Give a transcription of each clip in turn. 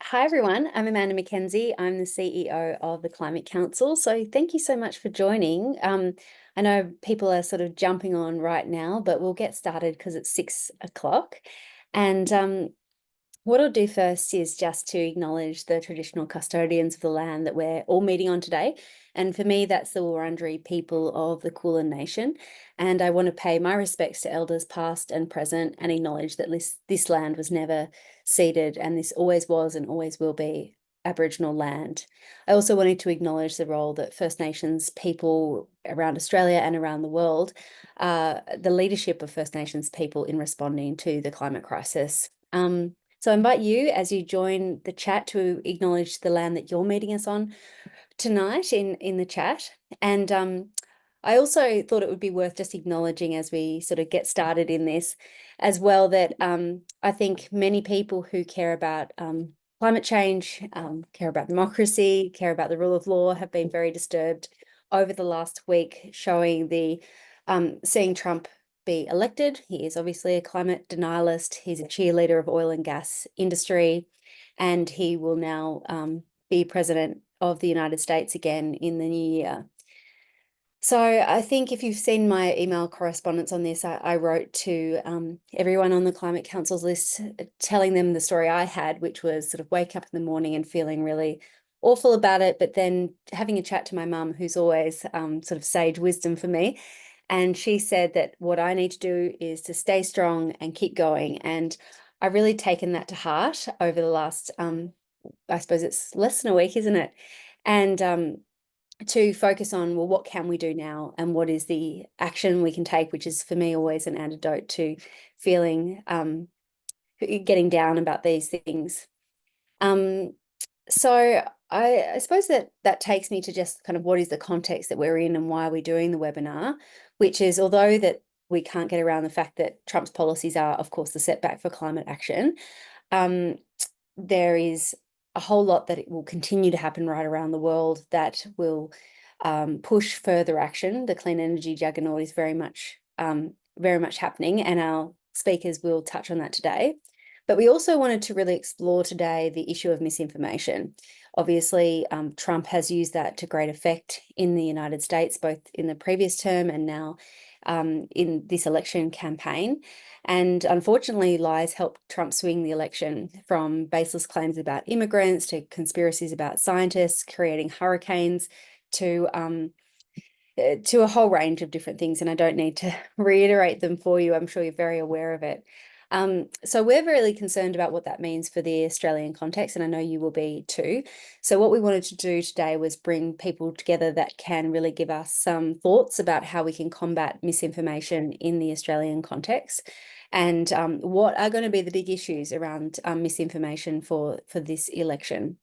Hi, everyone. I'm Amanda Mackenzie. I'm the CEO of the Climate Council. So thank you so much for joining. I know people are sort of jumping on right now, but we'll get started because it's 6 o'clock. And what I'll do first is just to acknowledge the traditional custodians of the land that we're all meeting on today. And for me, that's the Wurundjeri people of the Kulin Nation. And I want to pay my respects to elders past and present and acknowledge that this land was never ceded and this always was and always will be Aboriginal land. I also wanted to acknowledge the role that First Nations people around Australia and around the world, the leadership of First Nations people in responding to the climate crisis. So I invite you as you join the chat to acknowledge the land that you're meeting us on tonight in the chat. And I also thought it would be worth just acknowledging as we sort of get started in this as well that I think many people who care about climate change, care about democracy, care about the rule of law have been very disturbed over the last week, showing seeing Trump be elected. He is obviously a climate denialist. He's a cheerleader of oil and gas industry, and he will now be president of the United States again in the new year. So I think if you've seen my email correspondence on this, I wrote to everyone on the Climate Council's list, telling them the story I had, which was sort of wake up in the morning and feeling really awful about it, but then having a chat to my mum, who's always sort of sage wisdom for me. And she said that what I need to do is to stay strong and keep going. And I've really taken that to heart over the last, I suppose it's less than a week, isn't it? And to focus on, well, what can we do now? And what is the action we can take, which is for me always an antidote to feeling, getting down about these things. So I suppose that takes me to just kind of what is the context that we're in and why are we doing the webinar, which is, although that we can't get around the fact that Trump's policies are, of course, the setback for climate action, there is a whole lot that it will continue to happen right around the world that will push further action. The clean energy juggernaut is very much happening, and our speakers will touch on that today. But we also wanted to really explore today the issue of misinformation. Obviously, Trump has used that to great effect in the United States, both in the previous term and now in this election campaign. And unfortunately, lies helped Trump swing the election, from baseless claims about immigrants to conspiracies about scientists creating hurricanes to a whole range of different things. And I don't need to reiterate them for you. I'm sure you're very aware of it. So we're really concerned about what that means for the Australian context, and I know you will be too. So what we wanted to do today was bring people together that can really give us some thoughts about how we can combat misinformation in the Australian context, and what are going to be the big issues around misinformation for this election.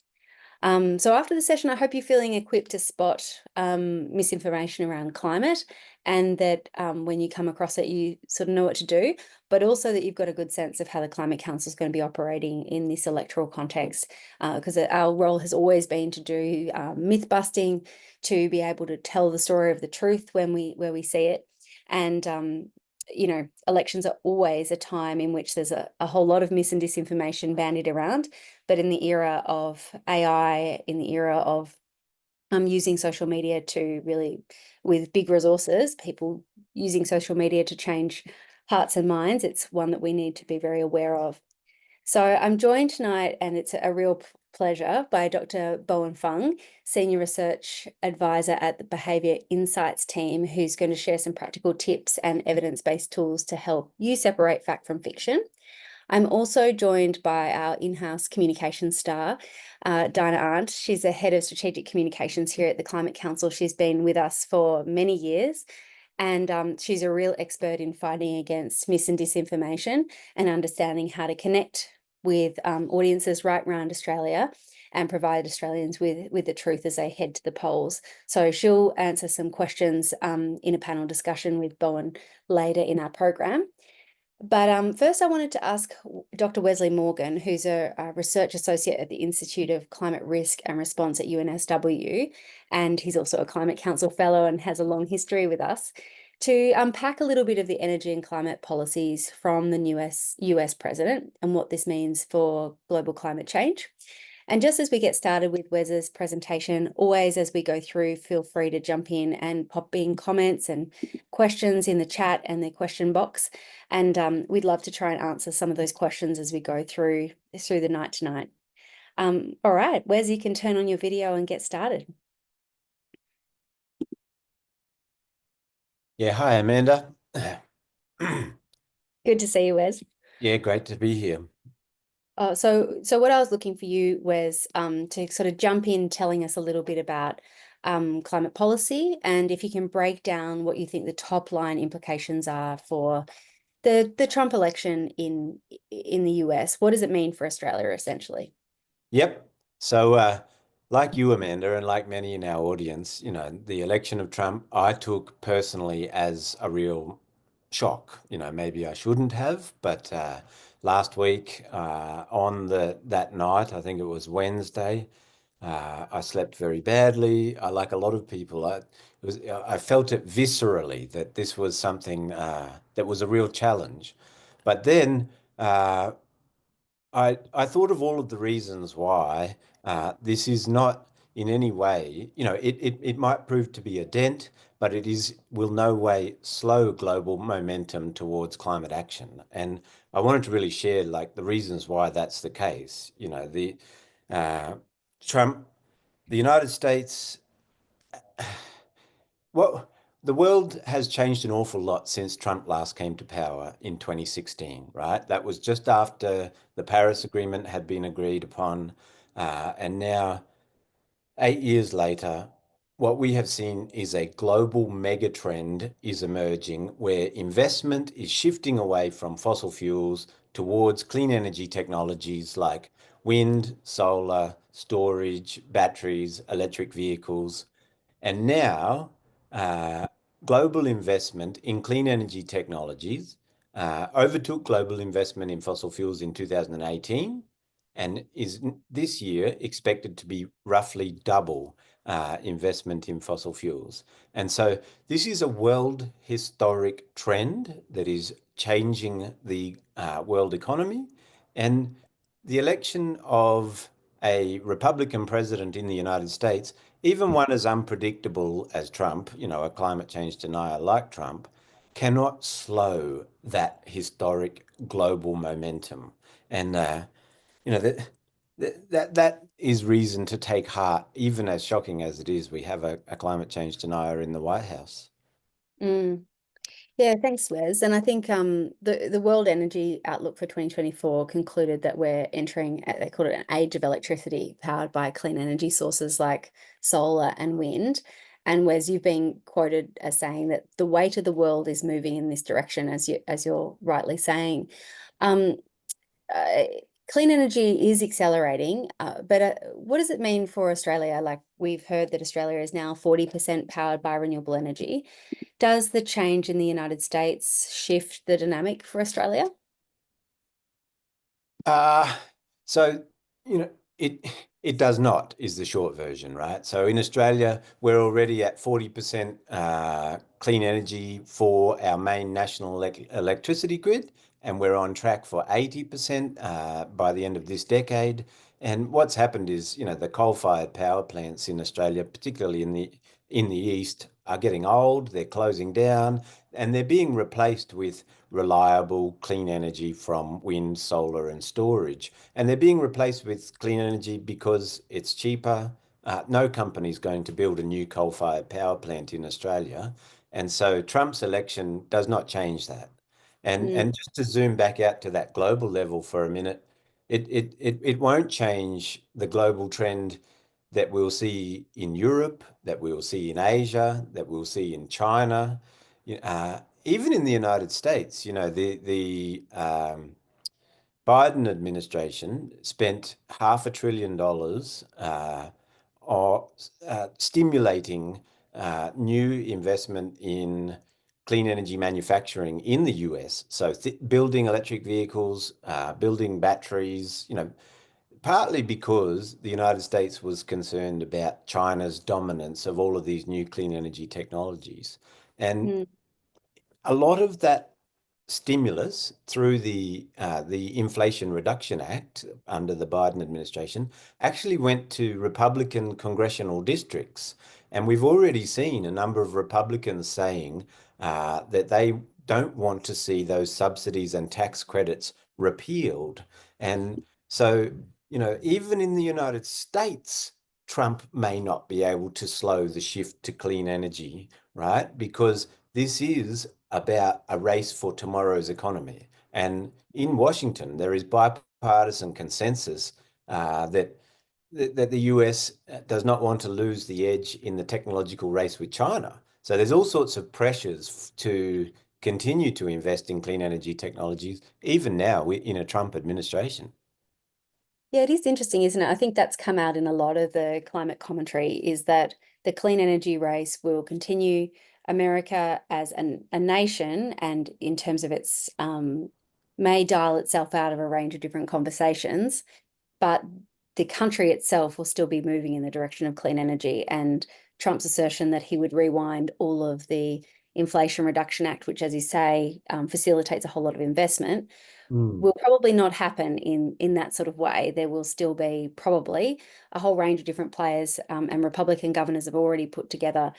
So after the session, I hope you're feeling equipped to spot misinformation around climate, and that when you come across it, you sort of know what to do, but also that you've got a good sense of how the Climate Council is going to be operating in this electoral context, because our role has always been to do myth busting, to be able to tell the story of the truth where we see it. And elections are always a time in which there's a whole lot of mis and disinformation bandied around. But in the era of AI, in the era of using social media to really, with big resources, people using social media to change hearts and minds, it's one that we need to be very aware of. So I'm joined tonight, and it's a real pleasure, by Dr. Bowen Fung, Senior Research Advisor at the Behaviour Insights team, who's going to share some practical tips and evidence-based tools to help you separate fact from fiction. I'm also joined by our in-house communications star, Dinah Arndt. She's the head of strategic communications here at the Climate Council. She's been with us for many years, and she's a real expert in fighting against mis and disinformation and understanding how to connect with audiences right around Australia and provide Australians with the truth as they head to the polls. So she'll answer some questions in a panel discussion with Bowen later in our program. But first, I wanted to ask Dr. Wesley Morgan, who's a research associate at the Institute of Climate Risk and Response at UNSW, and he's also a Climate Council fellow and has a long history with us, to unpack a little bit of the energy and climate policies from the US president and what this means for global climate change. And just as we get started with Wes's presentation, always as we go through, feel free to jump in and pop in comments and questions in the chat and the question box. And we'd love to try and answer some of those questions as we go through the night tonight. All right, Wes, you can turn on your video and get started. Yeah, hi, Amanda. Good to see you, Wes. Yeah, great to be here. So what I was looking for you was to sort of jump in telling us a little bit about climate policy, and if you can break down what you think the top line implications are for the Trump election in the US. What does it mean for Australia, essentially? Yep. So, like you, Amanda, and like many in our audience, the election of Trump, I took personally as a real shock. Maybe I shouldn't have, but last week on that night, I think it was Wednesday, I slept very badly. Like a lot of people, I felt it viscerally that this was something that was a real challenge. But then I thought of all of the reasons why this is not in any way, it might prove to be a dent, but will no way slow global momentum towards climate action. And I wanted to really share like the reasons why that's the case. Uh, Trump, the United States, well, the world has changed an awful lot since Trump last came to power in 2016, right? That was just after the Paris Agreement had been agreed upon. And now, 8 years later, what we have seen is a global mega trend is emerging where investment is shifting away from fossil fuels towards clean energy technologies like wind, solar, storage, batteries, electric vehicles. And now, uh, global investment in clean energy technologies overtook global investment in fossil fuels in 2018 and is this year expected to be roughly double investment in fossil fuels. And so this is a world historic trend that is changing the world economy. And the election of a Republican president in the United States, even one as unpredictable as Trump, a climate change denier like Trump, cannot slow that historic global momentum. And that is reason to take heart, even as shocking as it is. We have a climate change denier in the White House. Mm. Yeah, thanks, Wes. And I think the World Energy Outlook for 2024 concluded that we're entering, they called it an age of electricity powered by clean energy sources like solar and wind. And Wes, you've been quoted as saying that the weight of the world is moving in this direction, as you're rightly saying. Um, uh, Clean energy is accelerating, but what does it mean for Australia? Like we've heard that Australia is now 40% powered by renewable energy. Does the change in the United States shift the dynamic for Australia? Uh, so, you know, it it does not, is the short version, right? So in Australia, we're already at 40% clean energy for our main national electricity grid, and we're on track for 80% by the end of this decade. And what's happened is, the coal-fired power plants in Australia, particularly in the east, are getting old, they're closing down, and they're being replaced with reliable, clean energy from wind, solar, and storage. And they're being replaced with clean energy because it's cheaper. No company's going to build a new coal-fired power plant in Australia. And so Trump's election does not change that. And Mm, and just to zoom back out to that global level for a minute, it won't change the global trend that we'll see in Europe, that we'll see in Asia, that we'll see in China, even in the United States. The Biden administration spent $500 billion or stimulating new investment in clean energy manufacturing in the US. So building electric vehicles, building batteries, partly because the United States was concerned about China's dominance of all of these new clean energy technologies. And mm, a lot of that stimulus through the Inflation Reduction Act under the Biden administration actually went to Republican congressional districts. And we've already seen a number of Republicans saying that they don't want to see those subsidies and tax credits repealed. And so, even in the United States, Trump may not be able to slow the shift to clean energy, right? Because this is about a race for tomorrow's economy. And in Washington, there is bipartisan consensus that the US does not want to lose the edge in the technological race with China. So there's all sorts of pressures to continue to invest in clean energy technologies, even now in a Trump administration. Yeah, it is interesting, isn't it? I think that's come out in a lot of the climate commentary is that the clean energy race will continue. America as a nation and in terms of its may dial itself out of a range of different conversations, but the country itself will still be moving in the direction of clean energy. And Trump's assertion that he would rewind all of the Inflation Reduction Act, which, as you say, facilitates a whole lot of investment, Mm. will probably not happen in that sort of way. There will still be probably a whole range of different players, and Republican governors have already put together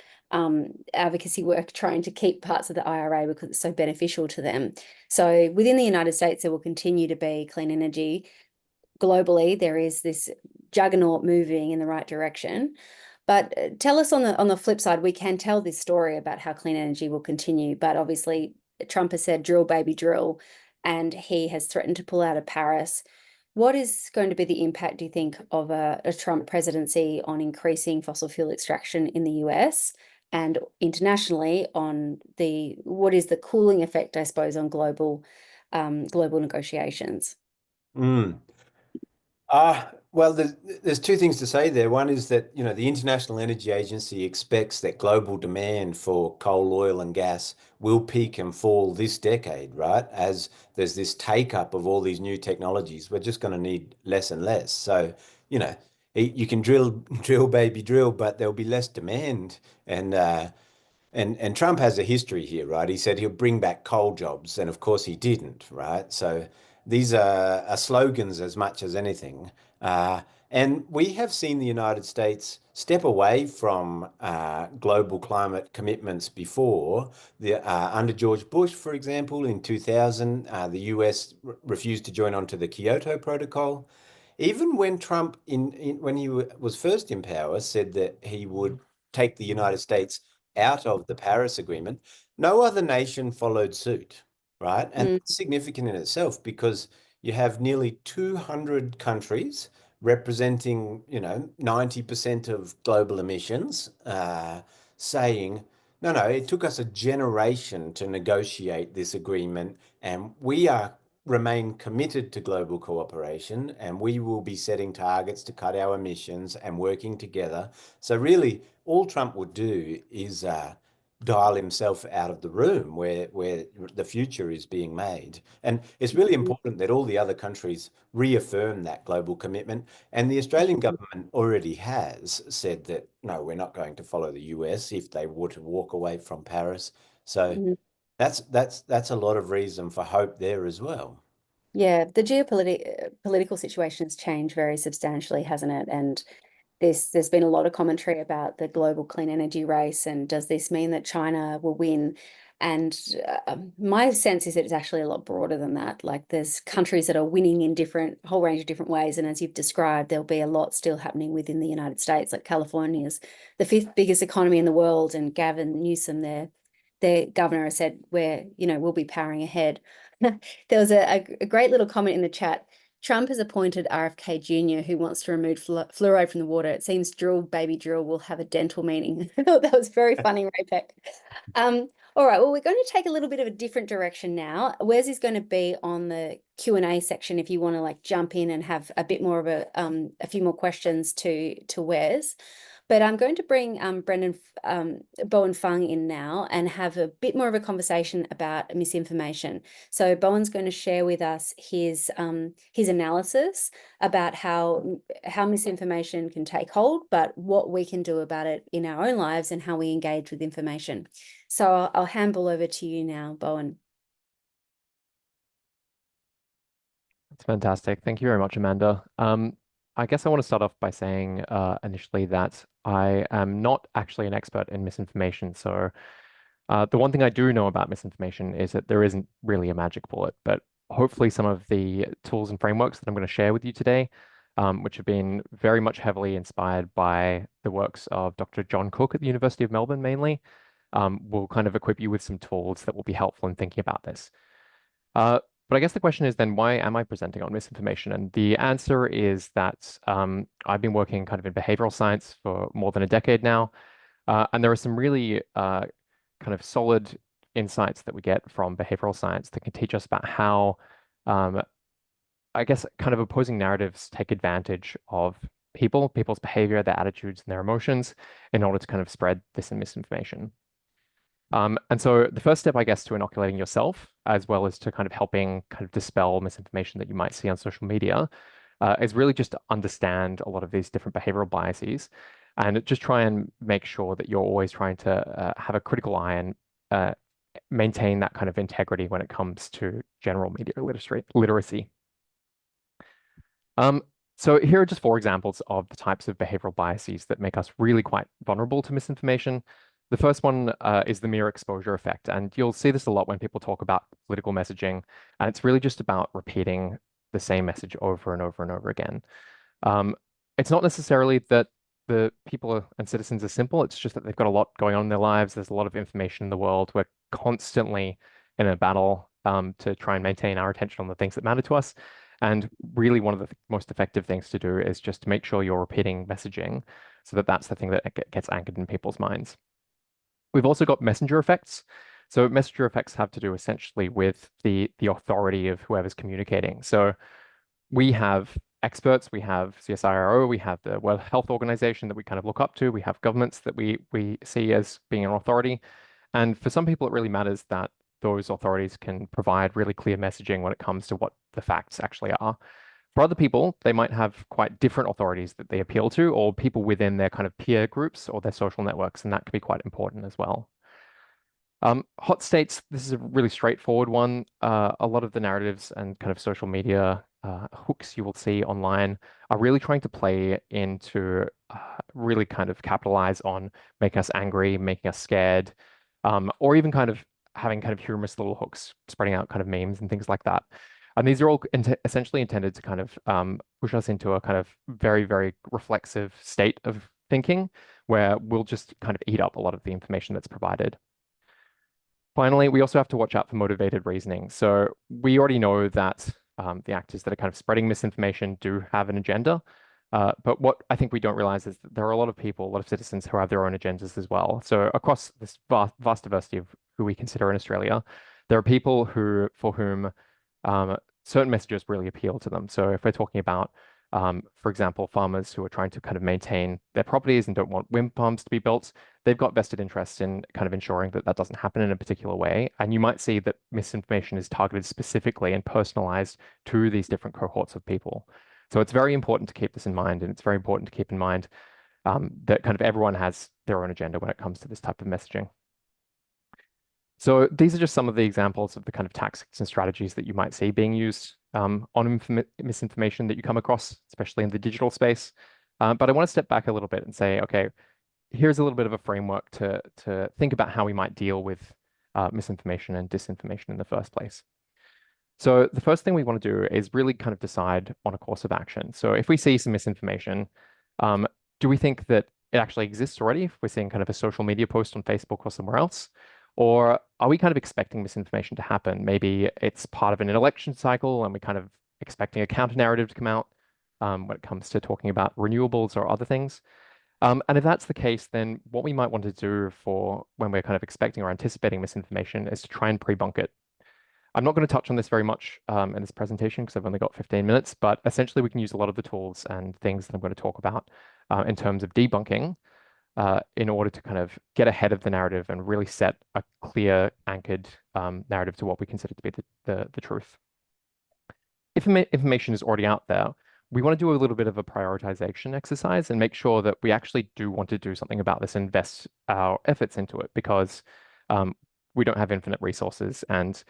advocacy work trying to keep parts of the IRA because it's so beneficial to them. So within the United States, there will continue to be clean energy. Globally, there is this juggernaut moving in the right direction. But tell us on the flip side, we can tell this story about how clean energy will continue. But obviously, Trump has said drill, baby, drill, and he has threatened to pull out of Paris. What is going to be the impact, do you think, of a Trump presidency on increasing fossil fuel extraction in the US and internationally on what is the cooling effect, I suppose, on global negotiations? Mm. Well, there's two things to say there. One is that, the International Energy Agency expects that global demand for coal, oil, and gas will peak and fall this decade, right? As there's this take up of all these new technologies, we're just going to need less and less. So, you know, you can drill, drill, baby, drill, but there'll be less demand. And Trump has a history here, right? He said he'll bring back coal jobs, and of course he didn't, right? So these are slogans as much as anything. And we have seen the United States step away from global climate commitments before. Under George Bush, for example, in 2000, the US refused to join onto the Kyoto Protocol. Even when Trump, when he was first in power, said that he would take the United States out of the Paris Agreement, no other nation followed suit, right? And Mm, that's significant in itself because you have nearly 200 countries representing, 90% of global emissions, saying, no, no, it took us a generation to negotiate this agreement, and we are remain committed to global cooperation, and we will be setting targets to cut our emissions and working together. So really, all Trump would do is dial himself out of the room where the future is being made. And it's really important that all the other countries reaffirm that global commitment. And the Australian government already has said that, no, we're not going to follow the US if they were to walk away from Paris. So mm. that's a lot of reason for hope there as well. Yeah, the political situation has changed very substantially, hasn't it? And there's been a lot of commentary about the global clean energy race, and does this mean that China will win? And my sense is that it's actually a lot broader than that. Like there's countries that are winning in whole range of different ways, and as you've described, there'll be a lot still happening within the United States. Like California is the fifth biggest economy in the world, and Gavin Newsom, their governor, has said we'll be powering ahead. There was a great little comment in the chat. Trump has appointed RFK Jr., who wants to remove fluoride from the water. It seems drill, baby, drill will have a dental meaning. I thought that was very funny, Ray Peck. All right, well, we're going to take a little bit of a different direction now. Wes is going to be on the Q&A section if you want to like jump in and have a bit more of a few more questions to Wes. But I'm going to bring Bowen Fung in now and have a bit more of a conversation about misinformation. So Bowen's going to share with us his analysis about how misinformation can take hold, but what we can do about it in our own lives and how we engage with information. So I'll handball over to you now, Bowen. That's fantastic. Thank you very much, Amanda. I guess I want to start off by saying initially that I am not actually an expert in misinformation. So the one thing I do know about misinformation is that there isn't really a magic bullet, but hopefully some of the tools and frameworks that I'm going to share with you today, which have been very much heavily inspired by the works of Dr. John Cook at the University of Melbourne mainly, will kind of equip you with some tools that will be helpful in thinking about this. Uh, but I guess the question is then, why am I presenting on misinformation? And the answer is that I've been working kind of in behavioral science for more than a decade now. And there are some really kind of solid insights that we get from behavioral science that can teach us about how, um, I guess, kind of opposing narratives take advantage of people's behavior, their attitudes, and their emotions in order to kind of spread this misinformation. And so the first step, I guess, to inoculating yourself, as well as to kind of helping kind of dispel misinformation that you might see on social media, is really just to understand a lot of these different behavioral biases and just try and make sure that you're always trying to have a critical eye and uh, maintain that kind of integrity when it comes to general media literacy. Um, so here are just four examples of the types of behavioral biases that make us really quite vulnerable to misinformation. The first one is the mere exposure effect, and you'll see this a lot when people talk about political messaging, and it's really just about repeating the same message over and over and over again. Um, it's not necessarily that the people and citizens are simple, it's just that they've got a lot going on in their lives. There's a lot of information in the world. We're constantly in a battle to try and maintain our attention on the things that matter to us. And really, one of the most effective things to do is just to make sure you're repeating messaging so that that's the thing that gets anchored in people's minds. We've also got messenger effects. So messenger effects have to do essentially with the authority of whoever's communicating. So we have experts, we have CSIRO, we have the World Health Organization that we kind of look up to, we have governments that we see as being an authority. And for some people, it really matters that those authorities can provide really clear messaging when it comes to what the facts actually are. For other people, they might have quite different authorities that they appeal to, or people within their kind of peer groups or their social networks, and that can be quite important as well. Hot states, this is a really straightforward one. A lot of the narratives and kind of social media hooks you will see online are really trying to play into really kind of capitalize on making us angry, making us scared, or even kind of having kind of humorous little hooks, spreading out kind of memes and things like that. And these are all essentially intended to kind of push us into a kind of very, very reflexive state of thinking where we'll just kind of eat up a lot of the information that's provided. Finally, we also have to watch out for motivated reasoning. So we already know that the actors that are kind of spreading misinformation do have an agenda. But what I think we don't realize is that there are a lot of people, a lot of citizens who have their own agendas as well. So across this vast diversity of who we consider in Australia, there are people for whom certain messages really appeal to them. So if we're talking about for example, farmers who are trying to kind of maintain their properties and don't want wind farms to be built, they've got vested interests in kind of ensuring that that doesn't happen in a particular way. And you might see that misinformation is targeted specifically and personalized to these different cohorts of people. So it's very important to keep this in mind, and it's very important to keep in mind that kind of everyone has their own agenda when it comes to this type of messaging. So these are just some of the examples of the kind of tactics and strategies that you might see being used on misinformation that you come across, especially in the digital space. But I want to step back a little bit and say, okay, here's a little bit of a framework to think about how we might deal with misinformation and disinformation in the first place. So the first thing we want to do is really kind of decide on a course of action. So if we see some misinformation, do we think that it actually exists already? If we're seeing kind of a social media post on Facebook or somewhere else? Or are we kind of expecting misinformation to happen? Maybe it's part of an election cycle and we're kind of expecting a counter narrative to come out when it comes to talking about renewables or other things. And if that's the case, then what we might want to do for when we're kind of expecting or anticipating misinformation is to try and pre-bunk it. I'm not going to touch on this very much in this presentation because I've only got 15 minutes, but essentially we can use a lot of the tools and things that I'm going to talk about in terms of debunking in order to kind of get ahead of the narrative and really set a clear, anchored narrative to what we consider to be the truth. If information is already out there, we want to do a little bit of a prioritization exercise and make sure that we actually do want to do something about this, invest our efforts into it, because we don't have infinite resources. And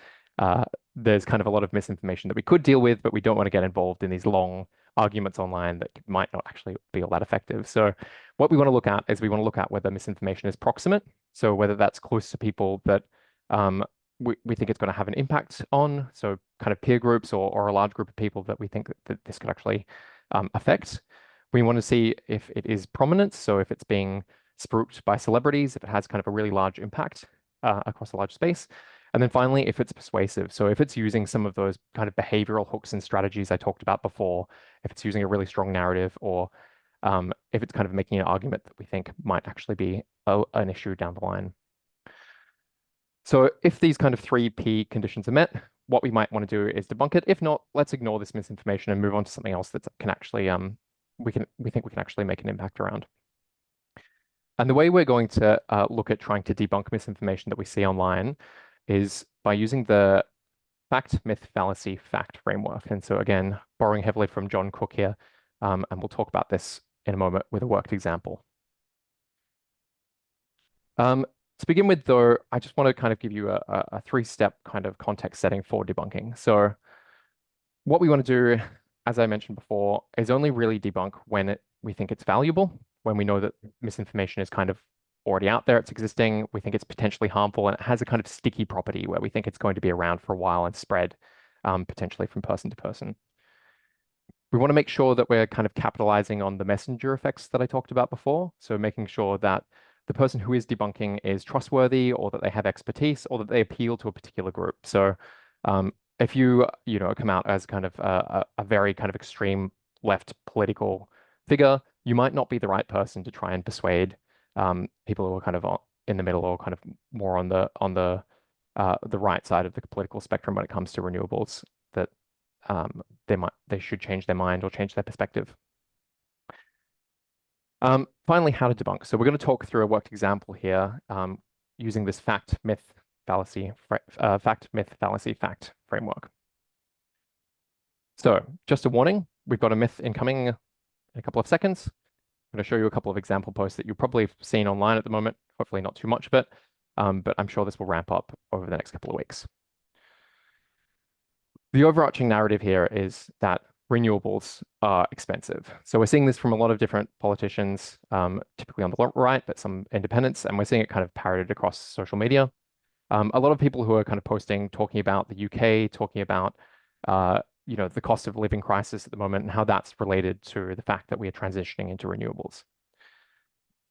there's kind of a lot of misinformation that we could deal with, but we don't want to get involved in these long arguments online that might not actually be all that effective. So what we want to look at is we want to look at whether misinformation is proximate. So whether that's close to people that we think it's going to have an impact on. So kind of peer groups or a large group of people that we think that this could actually affect. We want to see if it is prominent. So if it's being spruiked by celebrities, if it has kind of a really large impact across a large space. And then finally, if it's persuasive. So if it's using some of those kind of behavioral hooks and strategies I talked about before, if it's using a really strong narrative, or if it's kind of making an argument that we think might actually be an issue down the line. So if these kind of 3P conditions are met, what we might want to do is debunk it. If not, let's ignore this misinformation and move on to something else that can actually we think we can actually make an impact around. And the way we're going to look at trying to debunk misinformation that we see online is by using the fact, myth, fallacy, fact framework. And so again, borrowing heavily from John Cook here, and we'll talk about this in a moment with a worked example. To begin with, though, I just want to kind of give you a three-step kind of context setting for debunking. So what we want to do, as I mentioned before, is only really debunk when we think it's valuable, when we know that misinformation is kind of already out there, it's existing, we think it's potentially harmful, and it has a kind of sticky property where we think it's going to be around for a while and spread potentially from person to person. We want to make sure that we're kind of capitalizing on the messenger effects that I talked about before. So making sure that the person who is debunking is trustworthy, or that they have expertise, or that they appeal to a particular group. So if you come out as kind of a very kind of extreme left political figure, you might not be the right person to try and persuade people who are kind of in the middle, or kind of more on the right side of the political spectrum when it comes to renewables, that they should change their mind or change their perspective. Finally, how to debunk. So we're going to talk through a worked example here using this fact, myth, fallacy fact framework. So just a warning, we've got a myth incoming in a couple of seconds. I'm going to show you a couple of example posts that you've probably seen online at the moment, hopefully not too much of it, but I'm sure this will ramp up over the next couple of weeks. The overarching narrative here is that renewables are expensive. So we're seeing this from a lot of different politicians, typically on the right, but some independents, and we're seeing it kind of parroted across social media. A lot of people who are kind of posting, talking about the UK, talking about the cost of living crisis at the moment and how that's related to the fact that we are transitioning into renewables.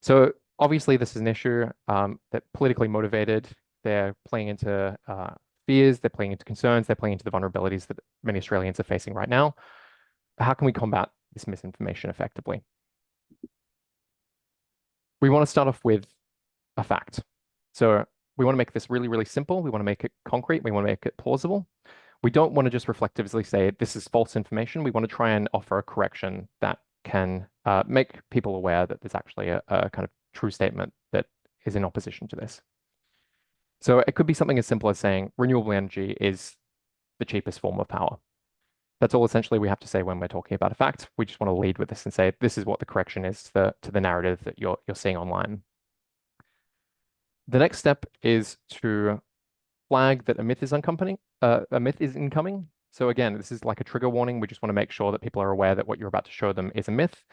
So obviously this is an issue that politically motivated. They're playing into fears, they're playing into concerns, they're playing into the vulnerabilities that many Australians are facing right now. How can we combat this misinformation effectively? We want to start off with a fact. So we want to make this really, really simple. We want to make it concrete. We want to make it plausible. We don't want to just reflectively say this is false information. We want to try and offer a correction that can make people aware that there's actually a kind of true statement that is in opposition to this. So it could be something as simple as saying renewable energy is the cheapest form of power. That's all essentially we have to say when we're talking about a fact. We just want to lead with this and say this is what the correction is to the narrative that you're seeing online. The next step is to flag that a myth is incoming. So again, this is like a trigger warning. We just want to make sure that people are aware that what you're about to show them is a myth.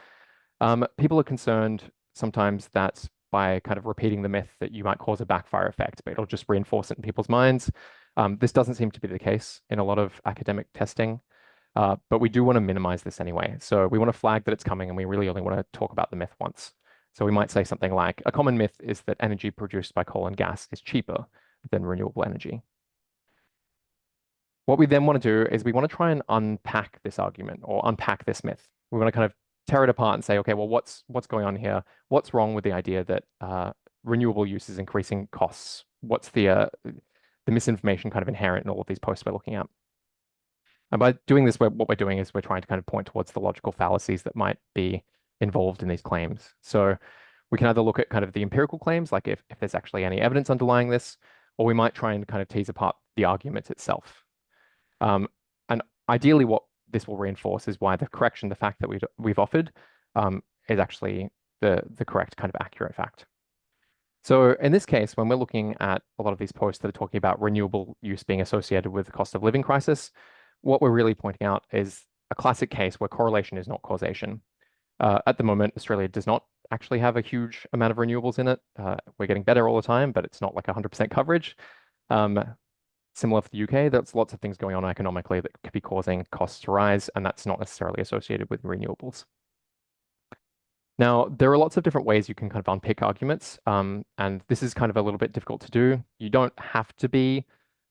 People are concerned sometimes that by kind of repeating the myth that you might cause a backfire effect, but it'll just reinforce it in people's minds. This doesn't seem to be the case in a lot of academic testing, but we do want to minimize this anyway. So we want to flag that it's coming, and we really only want to talk about the myth once. So we might say something like, a common myth is that energy produced by coal and gas is cheaper than renewable energy. What we then want to do is we want to try and unpack this argument or unpack this myth. We want to kind of tear it apart and say, okay, well, what's going on here? What's wrong with the idea that renewable use is increasing costs? What's the misinformation kind of inherent in all of these posts we're looking at? And by doing this, what we're doing is we're trying to kind of point towards the logical fallacies that might be involved in these claims. So we can either look at kind of the empirical claims, like if there's actually any evidence underlying this, or we might try and kind of tease apart the argument itself. And ideally, what this will reinforce is why the correction, the fact that we've offered, is actually the correct kind of accurate fact. So in this case, when we're looking at a lot of these posts that are talking about renewable use being associated with the cost of living crisis, what we're really pointing out is a classic case where correlation is not causation. At the moment, Australia does not actually have a huge amount of renewables in it. We're getting better all the time, but it's not like 100% coverage. Um, Similar for the UK, there's lots of things going on economically that could be causing costs to rise, and that's not necessarily associated with renewables. Now, there are lots of different ways you can kind of unpick arguments, and this is kind of a little bit difficult to do. You don't have to be,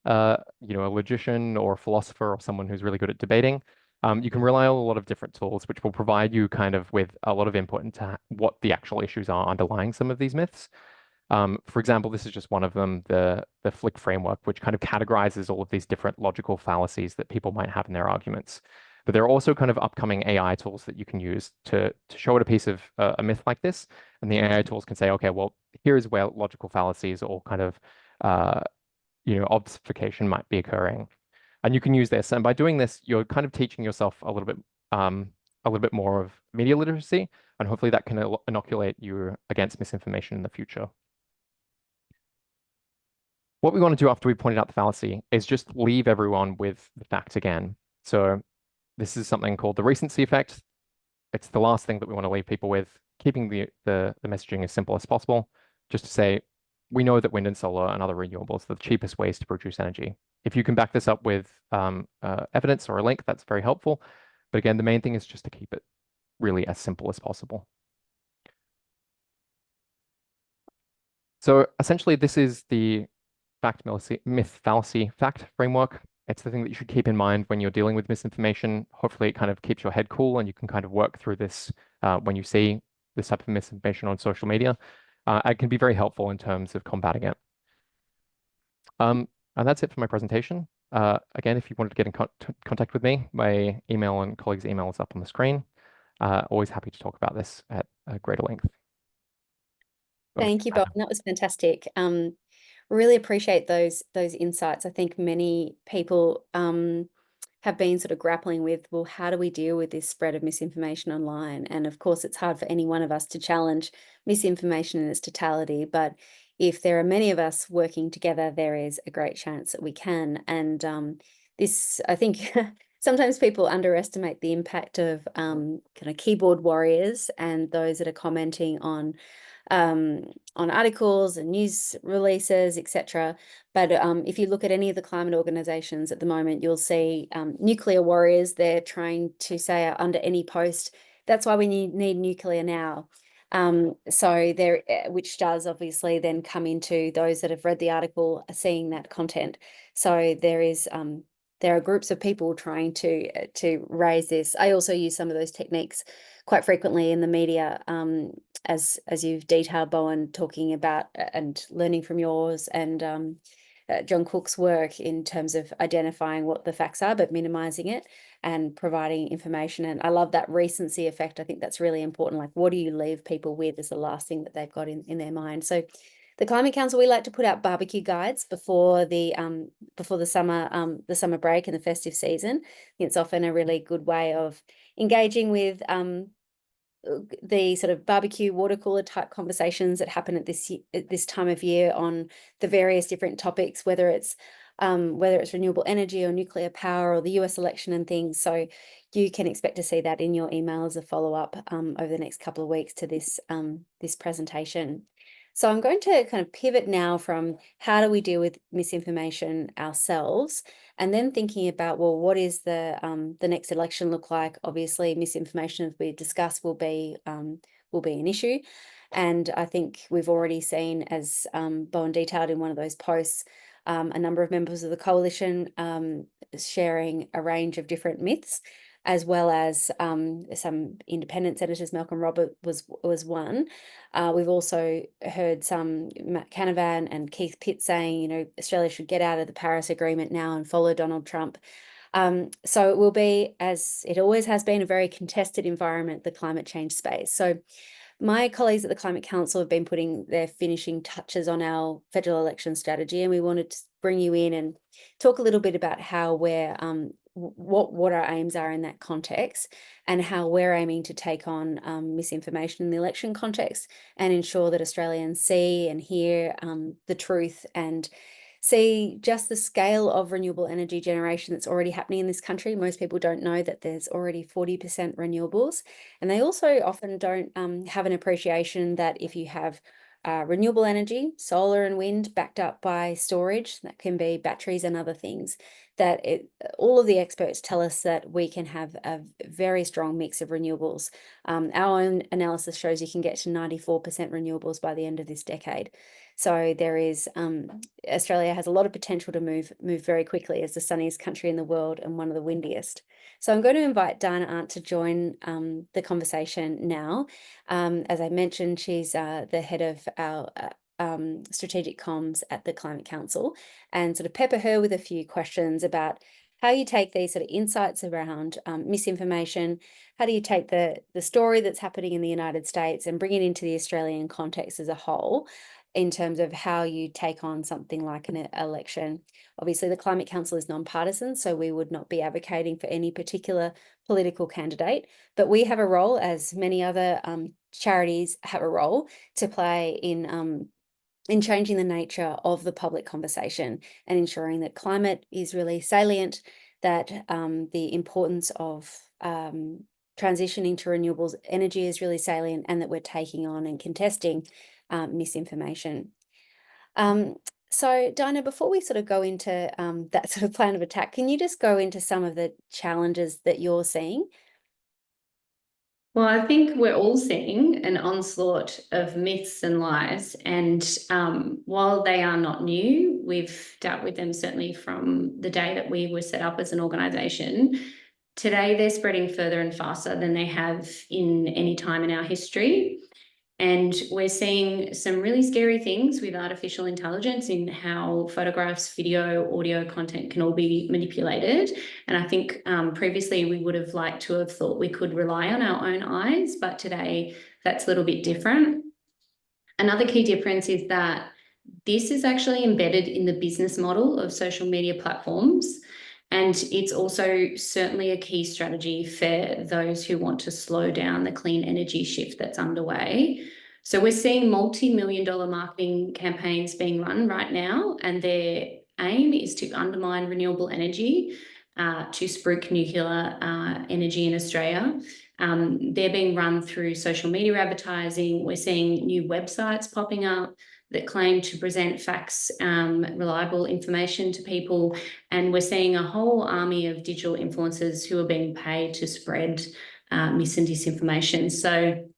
a logician or a philosopher or someone who's really good at debating. You can rely on a lot of different tools, which will provide you kind of with a lot of input into what the actual issues are underlying some of these myths. For example, this is just one of them, the Flick framework, which kind of categorizes all of these different logical fallacies that people might have in their arguments. But there are also kind of upcoming AI tools that you can use to show it a piece of a myth like this. And the AI tools can say, okay, well, here's where logical fallacies or kind of, obfuscation might be occurring. And you can use this. And by doing this, you're kind of teaching yourself a little bit more of media literacy. And hopefully that can inoculate you against misinformation in the future. What we want to do after we pointed out the fallacy is just leave everyone with the fact again. So this is something called the recency effect. It's the last thing that we want to leave people with, keeping the messaging as simple as possible, just to say, we know that wind and solar and other renewables are the cheapest ways to produce energy. If you can back this up with evidence or a link, that's very helpful. But again, the main thing is just to keep it really as simple as possible. So essentially, this is the fact, myth, fallacy, fact framework. It's the thing that you should keep in mind when you're dealing with misinformation. Hopefully, it kind of keeps your head cool and you can kind of work through this when you see this type of misinformation on social media. It can be very helpful in terms of combating it. And that's it for my presentation. Again, if you wanted to get in contact with me, my email and colleagues' email is up on the screen. Always happy to talk about this at a greater length. Thank you, Bob. That was fantastic. Really appreciate those insights. I think many people have been sort of grappling with, well, how do we deal with this spread of misinformation online? And of course, it's hard for any one of us to challenge misinformation in its totality, but if there are many of us working together, there is a great chance that we can. And this, I think, sometimes people underestimate the impact of kind of keyboard warriors and those that are commenting on articles and news releases, etc. But if you look at any of the climate organizations at the moment, you'll see nuclear warriors. They're trying to say under any post, that's why we need nuclear now. So there, which does obviously then come into those that have read the article seeing that content. So there are groups of people trying to raise this. I also use some of those techniques quite frequently in the media, as you've detailed, Bowen, talking about and learning from yours and John Cook's work in terms of identifying what the facts are, but minimizing it and providing information. And I love that recency effect. I think that's really important. Like, what do you leave people with as the last thing that they've got in their mind? So the Climate Council, we like to put out barbecue guides before the summer break and the festive season. It's often a really good way of engaging with the sort of barbecue water cooler type conversations that happen at this time of year on the various different topics, whether it's renewable energy or nuclear power or the US election and things. So you can expect to see that in your email as a follow-up over the next couple of weeks to this presentation. So I'm going to kind of pivot now from how do we deal with misinformation ourselves, and then thinking about, well, what is the next election look like? Obviously, misinformation, as we discussed, will be an issue. And I think we've already seen, as Bowen detailed in one of those posts, a number of members of the coalition sharing a range of different myths, as well as some independent senators. Malcolm Robert was one. We've also heard some Matt Canavan and Keith Pitt saying, Australia should get out of the Paris Agreement now and follow Donald Trump. So it will be, as it always has been, a very contested environment, the climate change space. So my colleagues at the Climate Council have been putting their finishing touches on our federal election strategy, and we wanted to bring you in and talk a little bit about how we're what our aims are in that context, and how we're aiming to take on misinformation in the election context and ensure that Australians see and hear the truth and see just the scale of renewable energy generation that's already happening in this country. Most people don't know that there's already 40% renewables, and they also often don't have an appreciation that if you have renewable energy, solar and wind backed up by storage, that can be batteries and other things, that all of the experts tell us that we can have a very strong mix of renewables. Our own analysis shows you can get to 94% renewables by the end of this decade. So there is, Australia has a lot of potential to move very quickly as the sunniest country in the world and one of the windiest. So I'm going to invite Diana Arndt to join the conversation now. As I mentioned, she's the head of our strategic comms at the Climate Council, and sort of pepper her with a few questions about how you take these sort of insights around misinformation. How do you take the story that's happening in the United States and bring it into the Australian context as a whole, in terms of how you take on something like an election? Obviously, the Climate Council is nonpartisan, so we would not be advocating for any particular political candidate, but we have a role, as many other charities have a role to play in changing the nature of the public conversation and ensuring that climate is really salient, that the importance of transitioning to renewables energy is really salient, and that we're taking on and contesting misinformation. So Dinah, before we sort of go into that sort of plan of attack, can you just go into some of the challenges that you're seeing? Well, I think we're all seeing an onslaught of myths and lies, and while they are not new, we've dealt with them certainly from the day that we were set up as an organisation. Today, they're spreading further and faster than they have in any time in our history. And we're seeing some really scary things with artificial intelligence in how photographs, video, audio content can all be manipulated. And I think previously we would have liked to have thought we could rely on our own eyes, but today that's a little bit different. Another key difference is that this is actually embedded in the business model of social media platforms. And it's also certainly a key strategy for those who want to slow down the clean energy shift that's underway. So we're seeing multi-million-dollar marketing campaigns being run right now, and their aim is to undermine renewable energy, to spruik nuclear energy in Australia. They're being run through social media advertising. We're seeing new websites popping up that claim to present facts, reliable information to people. And we're seeing a whole army of digital influencers who are being paid to spread mis and disinformation. So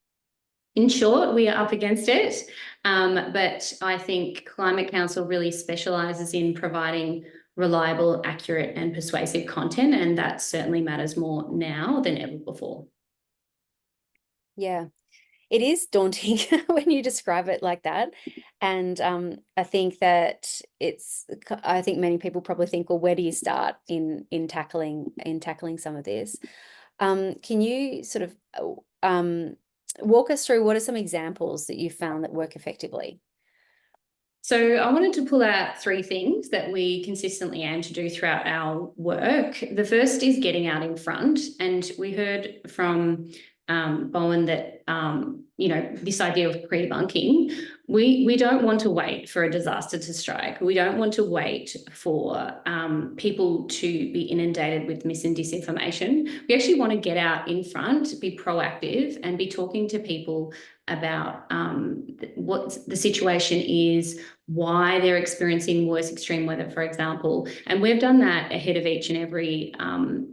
in short, we are up against it. But I think Climate Council really specialises in providing reliable, accurate and persuasive content. And that certainly matters more now than ever before. Yeah. It is daunting when you describe it like that. And I think that I think many people probably think, well, where do you start in tackling some of this? Can you sort of walk us through what are some examples that you found that work effectively? So I wanted to pull out three things that we consistently aim to do throughout our work. The first is getting out in front. And we heard from Bowen that, this idea of pre-bunking, we don't want to wait for a disaster to strike. We don't want to wait for people to be inundated with mis and disinformation. We actually want to get out in front, be proactive and be talking to people about what the situation is, why they're experiencing worse extreme weather, for example. And we've done that ahead of each and every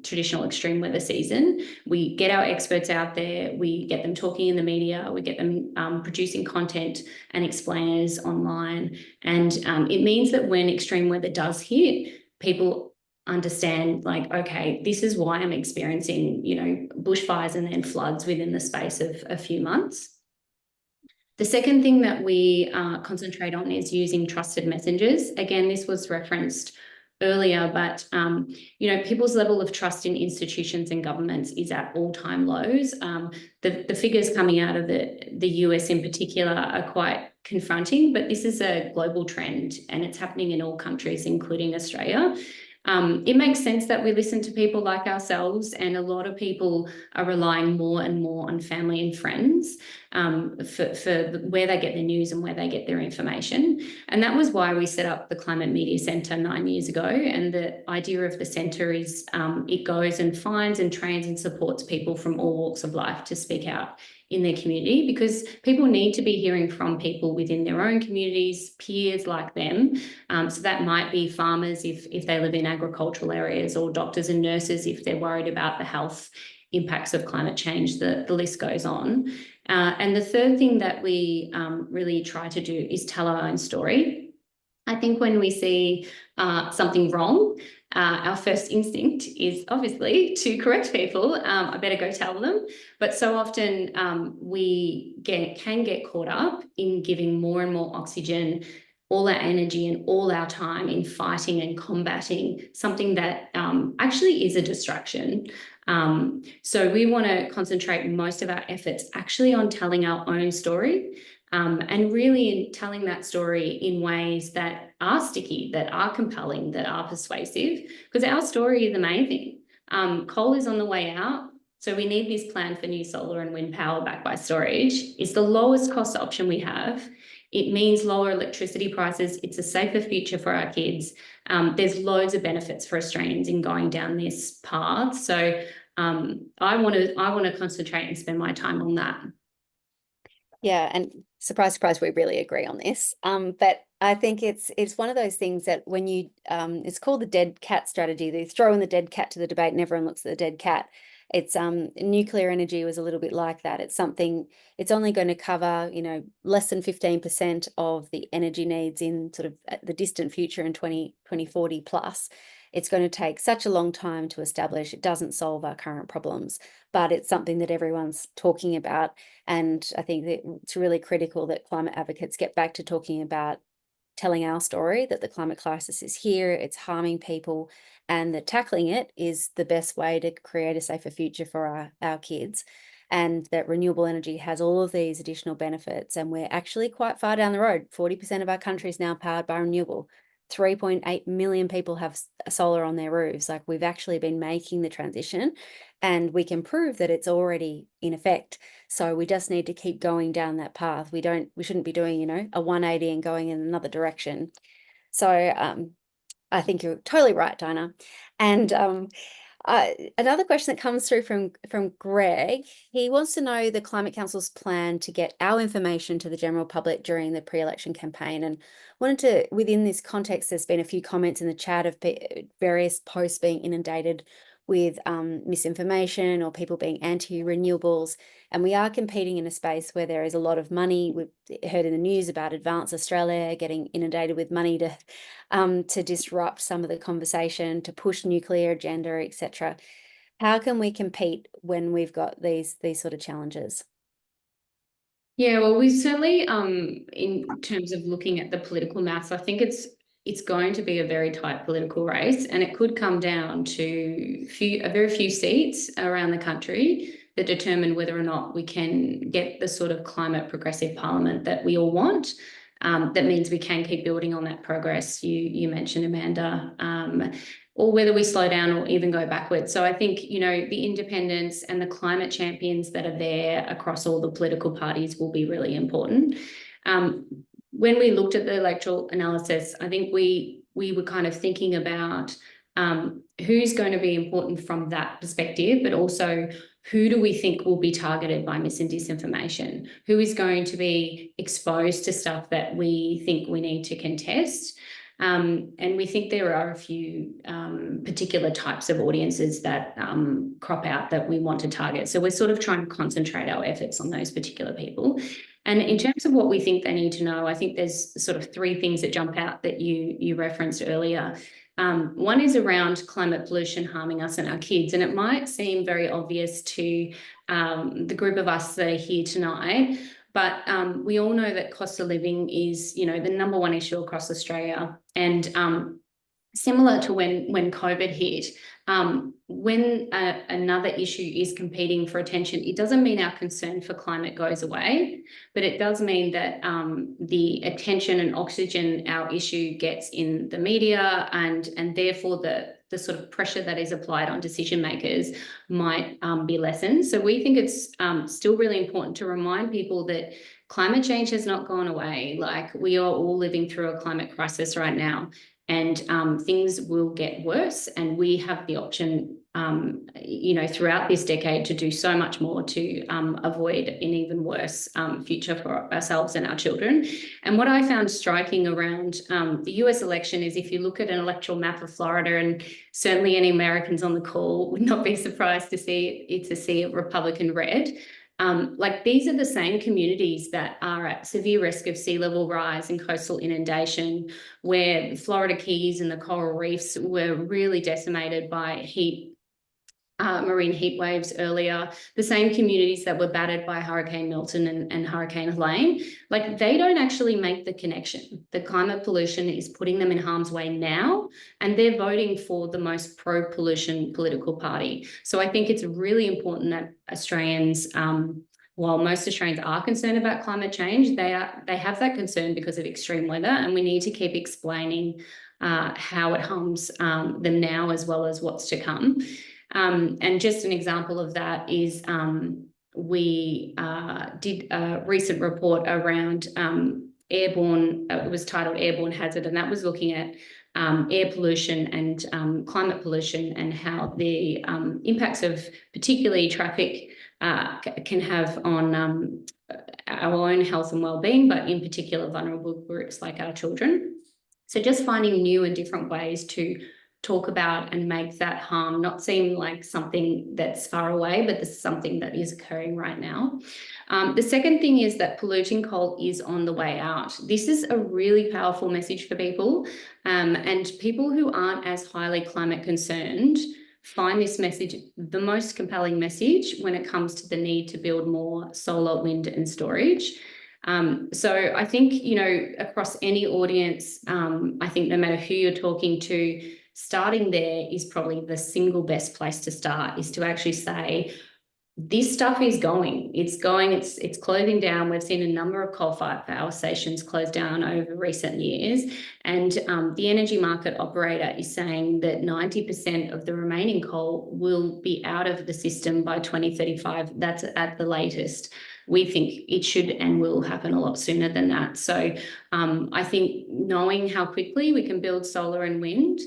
traditional extreme weather season. We get our experts out there, we get them talking in the media, we get them producing content and explainers online. And it means that when extreme weather does hit, people understand, like, okay, this is why I'm experiencing, bushfires and then floods within the space of a few months. The second thing that we concentrate on is using trusted messengers. Again, this was referenced earlier, but people's level of trust in institutions and governments is at all-time lows. The figures coming out of the US in particular are quite confronting, but this is a global trend and it's happening in all countries, including Australia. It makes sense that we listen to people like ourselves, and a lot of people are relying more and more on family and friends for where they get their news and where they get their information. And that was why we set up the Climate Media Centre 9 years ago. And the idea of the centre is it goes and finds and trains and supports people from all walks of life to speak out in their community, because people need to be hearing from people within their own communities, peers like them. So that might be farmers if they live in agricultural areas, or doctors and nurses if they're worried about the health impacts of climate change. The list goes on. And the third thing that we really try to do is tell our own story. I think when we see something wrong, our first instinct is obviously to correct people. I better go tell them. But so often we can get caught up in giving more and more oxygen, all our energy and all our time in fighting and combating something that actually is a distraction. So we want to concentrate most of our efforts actually on telling our own story. And really in telling that story in ways that are sticky, that are compelling, that are persuasive, because our story is the main thing. Coal is on the way out, so we need this plan for new solar and wind power backed by storage. It's the lowest cost option we have. It means lower electricity prices. It's a safer future for our kids. There's loads of benefits for Australians in going down this path. So I want to concentrate and spend my time on that. Yeah, and surprise, surprise, we really agree on this. But I think it's one of those things that when you it's called the dead cat strategy. They throw in the dead cat to the debate and everyone looks at the dead cat. It's nuclear energy was a little bit like that. It's something, it's only going to cover, less than 15% of the energy needs in sort of the distant future in 2040 plus. It's going to take such a long time to establish. It doesn't solve our current problems, but it's something that everyone's talking about. And I think that it's really critical that climate advocates get back to talking about telling our story, that the climate crisis is here, it's harming people, and that tackling it is the best way to create a safer future for our kids. And that renewable energy has all of these additional benefits. And we're actually quite far down the road. 40% of our country is now powered by renewable. 3.8 million people have solar on their roofs. Like, we've actually been making the transition, and we can prove that it's already in effect. So we just need to keep going down that path. We shouldn't be doing, a 180 and going in another direction. So I think you're totally right, Dinah. And another question that comes through from Greg, he wants to know the Climate Council's plan to get our information to the general public during the pre-election campaign. And wanted to, within this context, there's been a few comments in the chat of various posts being inundated with misinformation or people being anti-renewables. And we are competing in a space where there is a lot of money. We've heard in the news about Advance Australia getting inundated with money to disrupt some of the conversation, to push nuclear agenda, etc. How can we compete when we've got these sort of challenges? Yeah, well, we certainly, in terms of looking at the political maths, I think it's going to be a very tight political race, and it could come down to a very few seats around the country that determine whether or not we can get the sort of climate progressive parliament that we all want. That means we can keep building on that progress you mentioned, Amanda, or whether we slow down or even go backwards. So I think, the independents and the climate champions that are there across all the political parties will be really important. When we looked at the electoral analysis, I think we were kind of thinking about who's going to be important from that perspective, but also who do we think will be targeted by mis and disinformation? Who is going to be exposed to stuff that we think we need to contest? And we think there are a few particular types of audiences that crop out that we want to target. So we're sort of trying to concentrate our efforts on those particular people. And in terms of what we think they need to know, I think there's sort of three things that jump out that you referenced earlier. One is around climate pollution harming us and our kids. And it might seem very obvious to the group of us that are here tonight, but we all know that cost of living is, the number one issue across Australia. And similar to when COVID hit, when another issue is competing for attention, it doesn't mean our concern for climate goes away, but it does mean that the attention and oxygen our issue gets in the media, and therefore the sort of pressure that is applied on decision makers might be lessened. So we think it's still really important to remind people that climate change has not gone away. Like, we are all living through a climate crisis right now, and things will get worse, and we have the option throughout this decade to do so much more to avoid an even worse future for ourselves and our children. And what I found striking around the US election is, if you look at an electoral map of Florida, and certainly any Americans on the call would not be surprised to see a Republican red. Like, these are the same communities that are at severe risk of sea level rise and coastal inundation, where the Florida Keys and the coral reefs were really decimated by marine heat waves earlier, the same communities that were battered by Hurricane Milton and Hurricane Helene. Like, they don't actually make the connection. The climate pollution is putting them in harm's way now, and they're voting for the most pro-pollution political party. So I think it's really important that Australians, while most Australians are concerned about climate change, they have that concern because of extreme weather, and we need to keep explaining how it harms them now as well as what's to come. And just an example of that is we did a recent report around airborne, it was titled Airborne Hazard, and that was looking at air pollution and climate pollution, and how the impacts of particularly traffic can have on our own health and well-being, but in particular vulnerable groups like our children. So just finding new and different ways to talk about and make that harm not seem like something that's far away, but this is something that is occurring right now. The second thing is that polluting coal is on the way out. This is a really powerful message for people, and people who aren't as highly climate concerned find this message the most compelling message when it comes to the need to build more solar, wind and storage. So I think, across any audience, I think no matter who you're talking to, starting there is probably the single best place to start, is to actually say, this stuff is going, it's closing down. We've seen a number of coal-fired power stations close down over recent years, and the energy market operator is saying that 90% of the remaining coal will be out of the system by 2035. That's at the latest. We think it should and will happen a lot sooner than that. So I think knowing how quickly we can build solar and wind,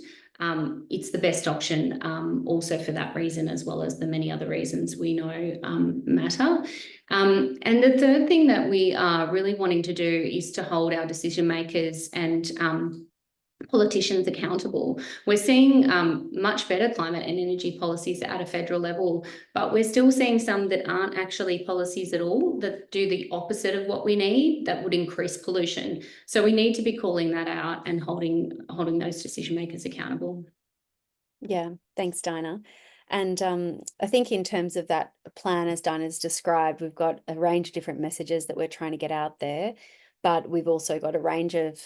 it's the best option, also for that reason, as well as the many other reasons we know matter. And the third thing that we are really wanting to do is to hold our decision makers and politicians accountable. We're seeing much better climate and energy policies at a federal level, but we're still seeing some that aren't actually policies at all, that do the opposite of what we need, that would increase pollution. So we need to be calling that out and holding those decision makers accountable. Yeah, thanks, Dinah. And I think in terms of that plan, as Dinah's described, we've got a range of different messages that we're trying to get out there. But we've also got a range of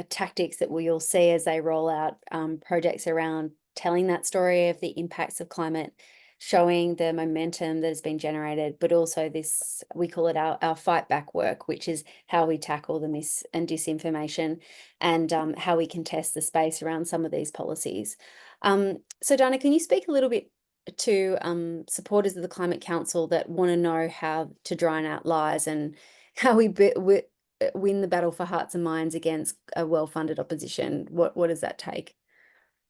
tactics that we'll see as they roll out projects around telling that story of the impacts of climate, showing the momentum that has been generated, but also this, we call it our Fightback Work, which is how we tackle the mis and disinformation, and how we contest the space around some of these policies. So Dinah, can you speak a little bit to supporters of the Climate Council that want to know how to drown out lies and how we win the battle for hearts and minds against a well-funded opposition? What does that take?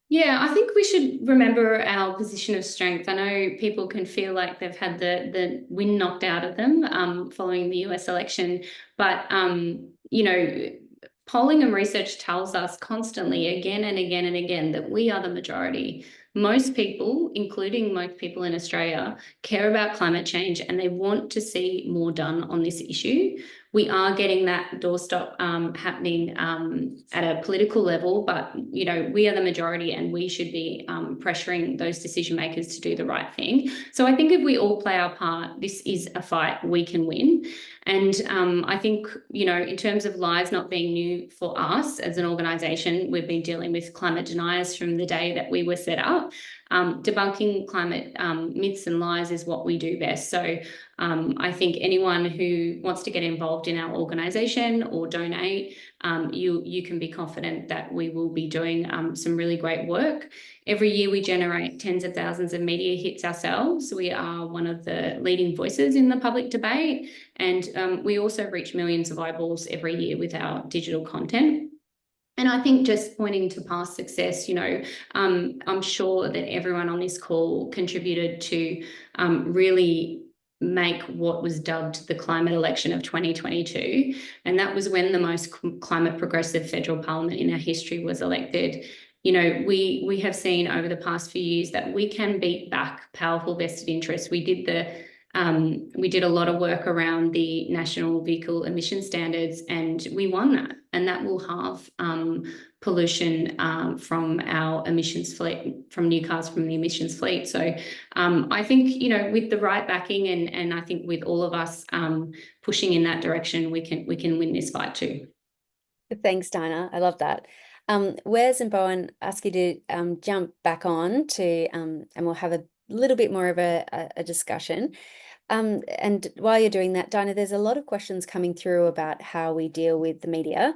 Yeah, I think we should remember our position of strength. I know people can feel like they've had the wind knocked out of them following the US election, but polling and research tells us constantly, again and again and again, that we are the majority. Most people, including most people in Australia, care about climate change and they want to see more done on this issue. We are getting that doorstop happening at a political level, but we are the majority and we should be pressuring those decision makers to do the right thing. So I think if we all play our part, this is a fight we can win. And I think, in terms of lies not being new for us as an organisation, we've been dealing with climate deniers from the day that we were set up. debunking climate myths and lies is what we do best. So I think anyone who wants to get involved in our organisation or donate, you can be confident that we will be doing some really great work. Every year we generate tens of thousands of media hits ourselves. We are one of the leading voices in the public debate, and we also reach millions of eyeballs every year with our digital content. And I think just pointing to past success, I'm sure that everyone on this call contributed to really make what was dubbed the climate election of 2022. And that was when the most climate progressive federal parliament in our history was elected. We have seen over the past few years that we can beat back powerful vested interests. We did a lot of work around the national vehicle emission standards, and we won that. And that will halve pollution from our emissions fleet, from new cars from the emissions fleet. So I think, with the right backing and I think with all of us pushing in that direction, we can win this fight too. Thanks, Dinah. I love that. Wes and Bowen, ask you to jump back on to, and we'll have a little bit more of a discussion. And while you're doing that, Dinah, there's a lot of questions coming through about how we deal with the media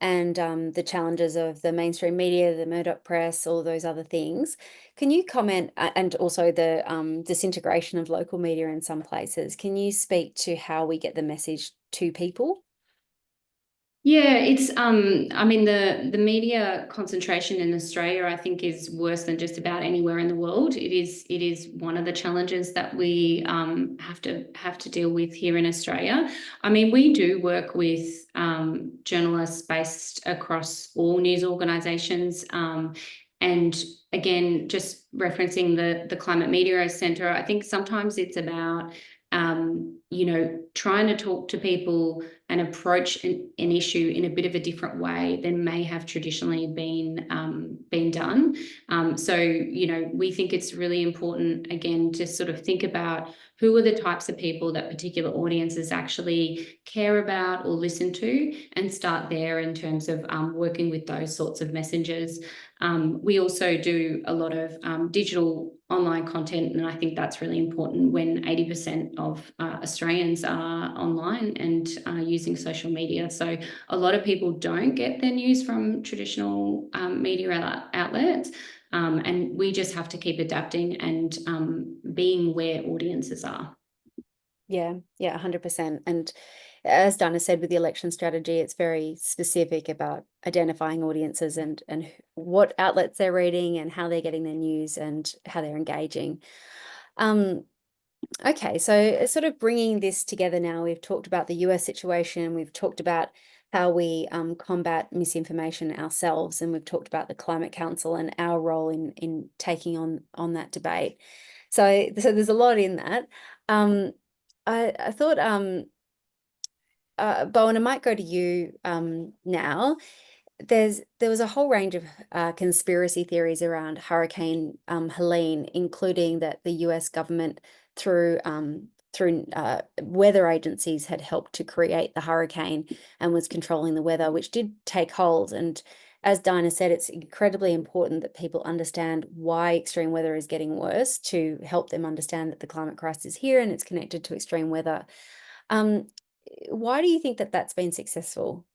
and the challenges of the mainstream media, the Murdoch press, all those other things. Can you comment, and also the disintegration of local media in some places? Can you speak to how we get the message to people? Yeah, it's I mean the media concentration in Australia, I think, is worse than just about anywhere in the world. It is one of the challenges that we have to deal with here in Australia. I mean, we do work with journalists based across all news organisations, and again, just referencing the Climate Media Centre, I think sometimes it's about trying to talk to people and approach an issue in a bit of a different way than may have traditionally been done. So we think it's really important, again, to sort of think about who are the types of people that particular audiences actually care about or listen to, and start there in terms of working with those sorts of messengers. We also do a lot of digital online content, and I think that's really important when 80% of Australians are online and using social media. So a lot of people don't get their news from traditional media outlets, and we just have to keep adapting and being where audiences are. Yeah, 100%. And as Dana said, with the election strategy, it's very specific about identifying audiences and what outlets they're reading and how they're getting their news and how they're engaging. Okay, so sort of bringing this together now, we've talked about the US situation, we've talked about how we combat misinformation ourselves, and we've talked about the Climate Council and our role in taking on that debate. So there's a lot in that. I thought, Bowen, I might go to you now. There was a whole range of conspiracy theories around Hurricane Helene, including that the US government through weather agencies had helped to create the hurricane and was controlling the weather, which did take hold. And as Dinah said, it's incredibly important that people understand why extreme weather is getting worse, to help them understand that the climate crisis is here and it's connected to extreme weather. Why do you think that that's been successful?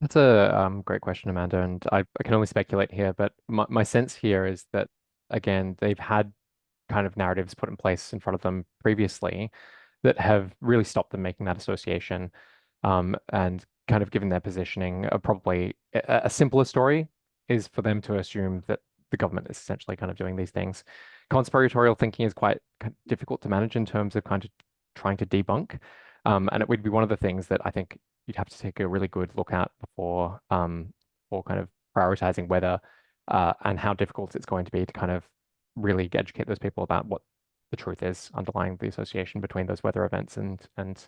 That's a great question, Amanda, and I can only speculate here, but my sense here is that, again, they've had kind of narratives put in place in front of them previously that have really stopped them making that association, and kind of given their positioning. Probably a simpler story is for them to assume that the government is essentially kind of doing these things. Conspiratorial thinking is quite difficult to manage in terms of kind of trying to debunk, and it would be one of the things that I think you'd have to take a really good look at before for kind of prioritizing whether and how difficult it's going to be to kind of really educate those people about what the truth is underlying the association between those weather events and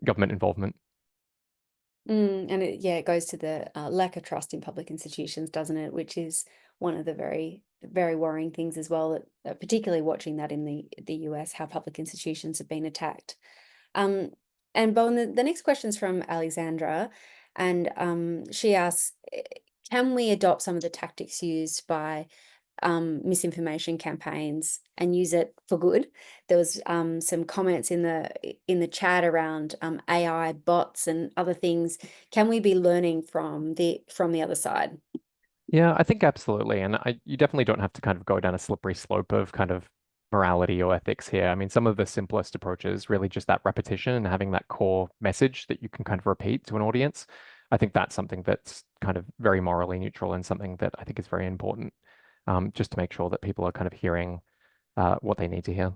government involvement. And it goes to the lack of trust in public institutions, doesn't it? Which is one of the very, very worrying things as well, particularly watching that in the US, how public institutions have been attacked. And Bowen, the next question is from Alexandra, and she asks, can we adopt some of the tactics used by misinformation campaigns and use it for good. There was some comments in the chat around AI bots and other things. Can we be learning from the other side? Yeah, I think absolutely. And you definitely don't have to kind of go down a slippery slope of kind of morality or ethics here. I mean, some of the simplest approaches, really just that repetition and having that core message that you can kind of repeat to an audience. I think that's something that's kind of very morally neutral and something that I think is very important, just to make sure that people are kind of hearing what they need to hear.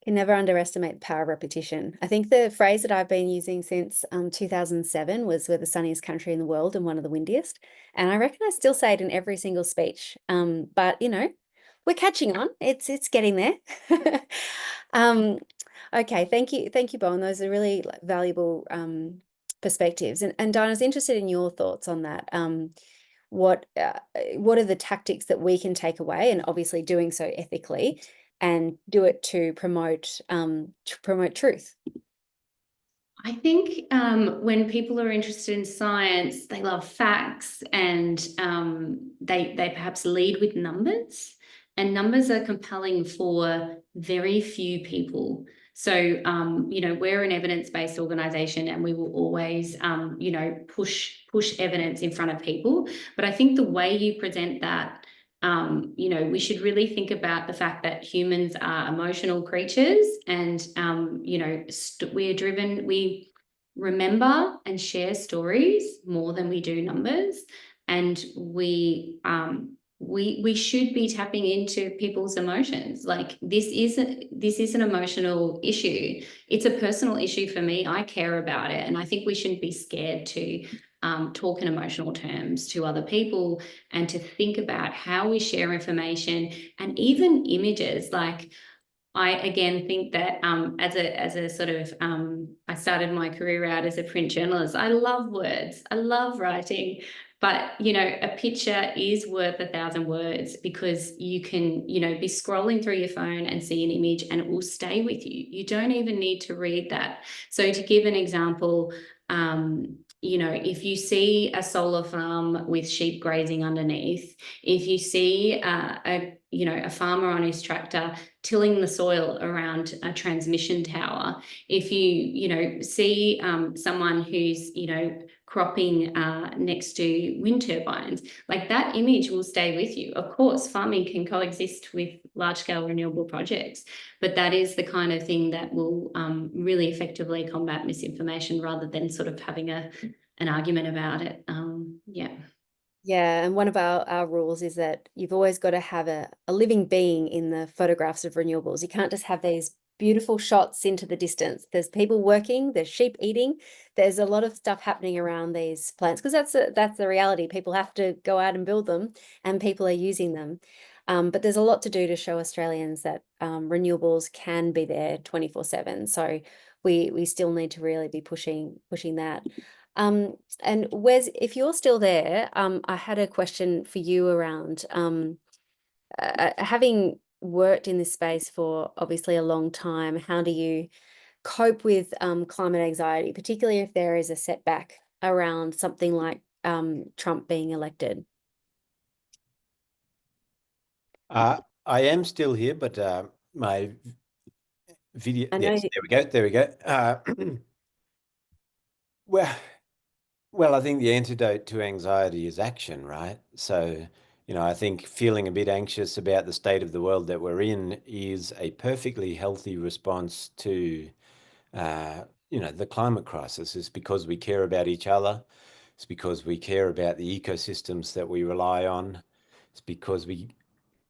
Can never underestimate the power of repetition. I think the phrase that I've been using since 2007 was, "We're the sunniest country in the world and one of the windiest." And I reckon I still say it in every single speech. But you know, we're catching on. It's getting there. Okay, thank you, Bowen. Those are really valuable perspectives. And Dinah's interested in your thoughts on that. What are the tactics that we can take away, and obviously doing so ethically, and do it to promote truth? I think when people are interested in science, they love facts, and they perhaps lead with numbers, and numbers are compelling for very few people. So, you know, we're an evidence-based organisation, and we will always, you know, push evidence in front of people. But I think the way you present that, you know, we should really think about the fact that humans are emotional creatures, and you know, we remember and share stories more than we do numbers, and we should be tapping into people's emotions. Like, this is an emotional issue. It's a personal issue for me. I care about it, and I think we shouldn't be scared to talk in emotional terms to other people, and to think about how we share information, and even images. Like, I again think that as a sort of I started my career out as a print journalist. I love words. I love writing. But, you know, a picture is worth 1,000 words, because you can, you know, be scrolling through your phone and see an image and it will stay with you. You don't even need to read that. So to give an example, you know, if you see a solar farm with sheep grazing underneath, if you see a farmer on his tractor tilling the soil around a transmission tower, if you see someone who's, you know, cropping next to wind turbines, like, that image will stay with you. Of course, farming can coexist with large-scale renewable projects, but that is the kind of thing that will really effectively combat misinformation, rather than sort of having an argument about it. Yeah, and one of our rules is that you've always got to have a living being in the photographs of renewables. You can't just have these beautiful shots into the distance. There's people working, there's sheep eating, there's a lot of stuff happening around these plants, because that's the reality. People have to go out and build them, and people are using them. But there's a lot to do to show Australians that renewables can be there 24/7. So we still need to really be pushing that. And Wes, if you're still there, I had a question for you around having worked in this space for obviously a long time. How do you cope with climate anxiety, particularly if there is a setback around something like Trump being elected? I am still here, but my video. I know. Yes, there we go. Well, I think the antidote to anxiety is action, right? So, you know, I think feeling a bit anxious about the state of the world that we're in is a perfectly healthy response to, the climate crisis. It's because we care about each other. It's because we care about the ecosystems that we rely on. It's because we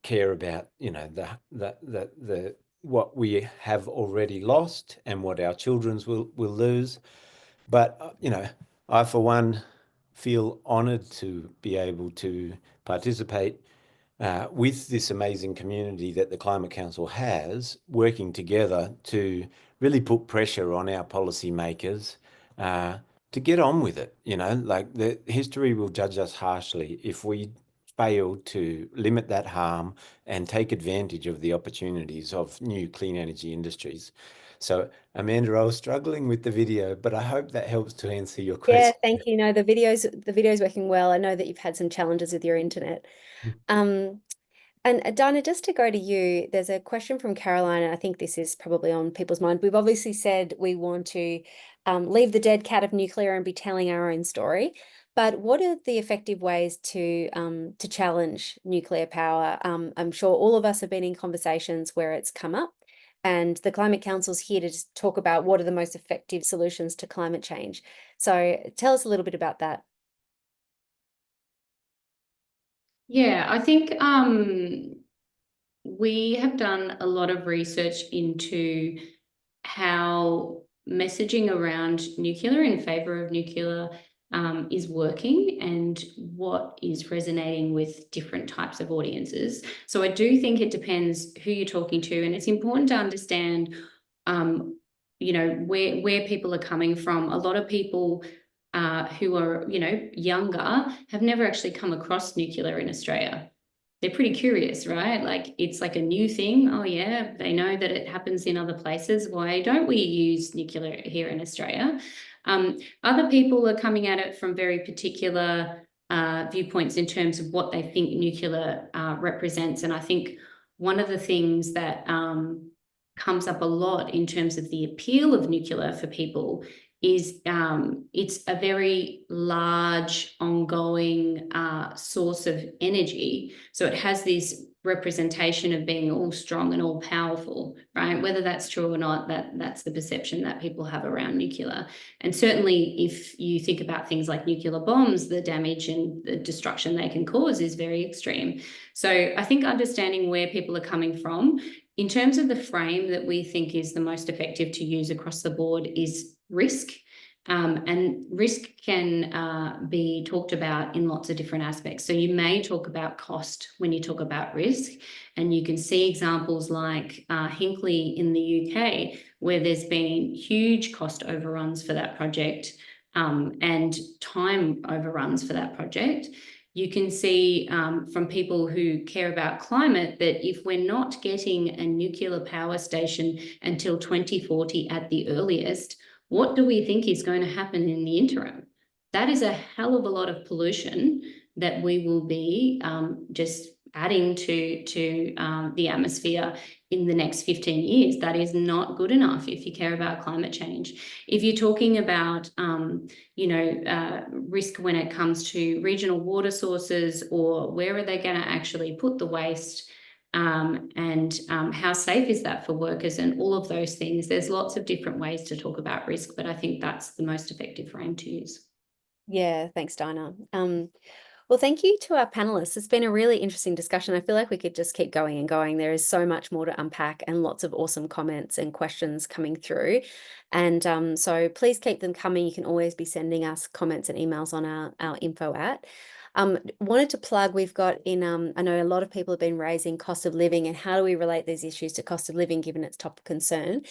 care about, the what we have already lost and what our children's will lose. But, I, for one, feel honoured to be able to participate with this amazing community that the Climate Council has, working together to really put pressure on our policymakers to get on with it. You know, like, the history will judge us harshly if we fail to limit that harm and take advantage of the opportunities of new clean energy industries. So, Amanda, I was struggling with the video, but I hope that helps to answer your Yeah, question. thank you. No, the video's working well. I know that you've had some challenges with your internet. And Dinah, just to go to you, there's a question from Caroline, and I think this is probably on people's mind. We've obviously said we want to leave the dead cat of nuclear and be telling our own story. But what are the effective ways to challenge nuclear power? I'm sure all of us have been in conversations where it's come up, and the Climate Council's here to just talk about what are the most effective solutions to climate change. So tell us a little bit about that. Yeah, I think we have done a lot of research into how messaging around nuclear, in favour of nuclear, is working and what is resonating with different types of audiences. So I do think it depends who you're talking to, and it's important to understand, you know, where people are coming from. A lot of people who are, you know, younger have never actually come across nuclear in Australia. They're pretty curious, right? Like, it's like a new thing. Oh yeah, they know that it happens in other places. Why don't we use nuclear here in Australia? Other people are coming at it from very particular viewpoints in terms of what they think nuclear represents. And I think one of the things that comes up a lot in terms of the appeal of nuclear for people is it's a very large, ongoing source of energy. So it has this representation of being all strong and all powerful, right? Whether that's true or not, that's the perception that people have around nuclear. And certainly if you think about things like nuclear bombs, the damage and the destruction they can cause is very extreme. So I think understanding where people are coming from, in terms of the frame that we think is the most effective to use across the board, is risk. And risk can be talked about in lots of different aspects. So you may talk about cost when you talk about risk, and you can see examples like Hinkley in the UK, where there's been huge cost overruns for that project and time overruns for that project. You can see from people who care about climate that if we're not getting a nuclear power station until 2040 at the earliest, what do we think is going to happen in the interim? That is a hell of a lot of pollution that we will be just adding to the atmosphere in the next 15 years. That is not good enough if you care about climate change. If you're talking about, risk when it comes to regional water sources, or where are they going to actually put the waste, and how safe is that for workers, and all of those things. There's lots of different ways to talk about risk, but I think that's the most effective frame to use. Yeah, thanks, Dinah. Well, thank you to our panelists. It's been a really interesting discussion. I feel like we could just keep going and going. There is so much more to unpack and lots of awesome comments and questions coming through. And so please keep them coming. You can always be sending us comments and emails on our info at. Wanted to plug, we've got in, I know a lot of people have been raising cost of living and how do we relate these issues to cost of living given its top concern.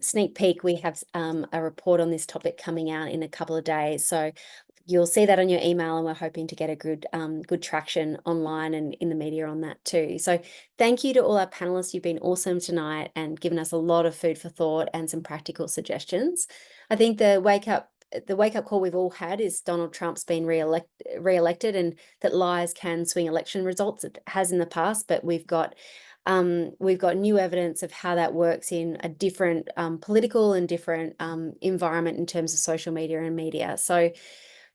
Sneak peek, we have a report on this topic coming out in a couple of days. So you'll see that on your email, and we're hoping to get a good traction online and in the media on that too. So thank you to all our panelists. You've been awesome tonight and given us a lot of food for thought and some practical suggestions. I think the wake up call we've all had is Donald Trump's been re-elected, and that lies can swing election results. It has in the past, but we've got new evidence of how that works in a different political and different environment in terms of social media and media. So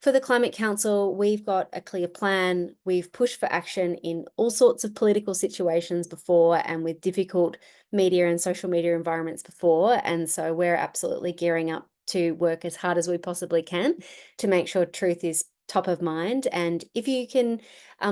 for the Climate Council, we've got a clear plan. We've pushed for action in all sorts of political situations before and with difficult media and social media environments before. And so we're absolutely gearing up to work as hard as we possibly can to make sure truth is top of mind. And if you can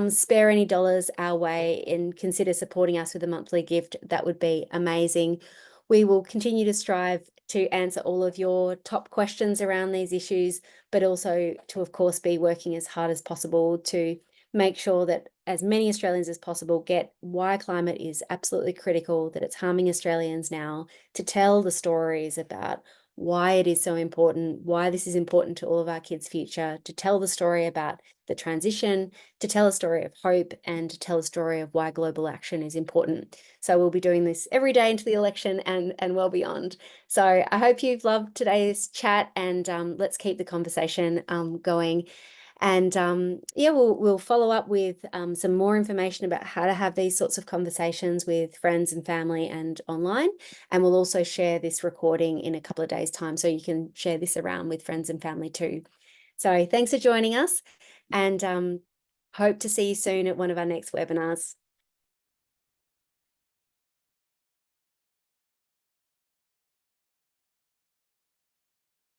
spare any dollars our way and consider supporting us with a monthly gift, that would be amazing. We will continue to strive to answer all of your top questions around these issues, but also to, of course, be working as hard as possible to make sure that as many Australians as possible get why climate is absolutely critical, that it's harming Australians now, to tell the stories about why it is so important, why this is important to all of our kids' future, to tell the story about the transition, to tell a story of hope, and to tell a story of why global action is important. So we'll be doing this every day into the election and well beyond. So I hope you've loved today's chat, and let's keep the conversation going. And yeah, we'll follow up with some more information about how to have these sorts of conversations with friends and family and online. And we'll also share this recording in a couple of days' time, so you can share this around with friends and family too. So thanks for joining us, and hope to see you soon at one of our next webinars.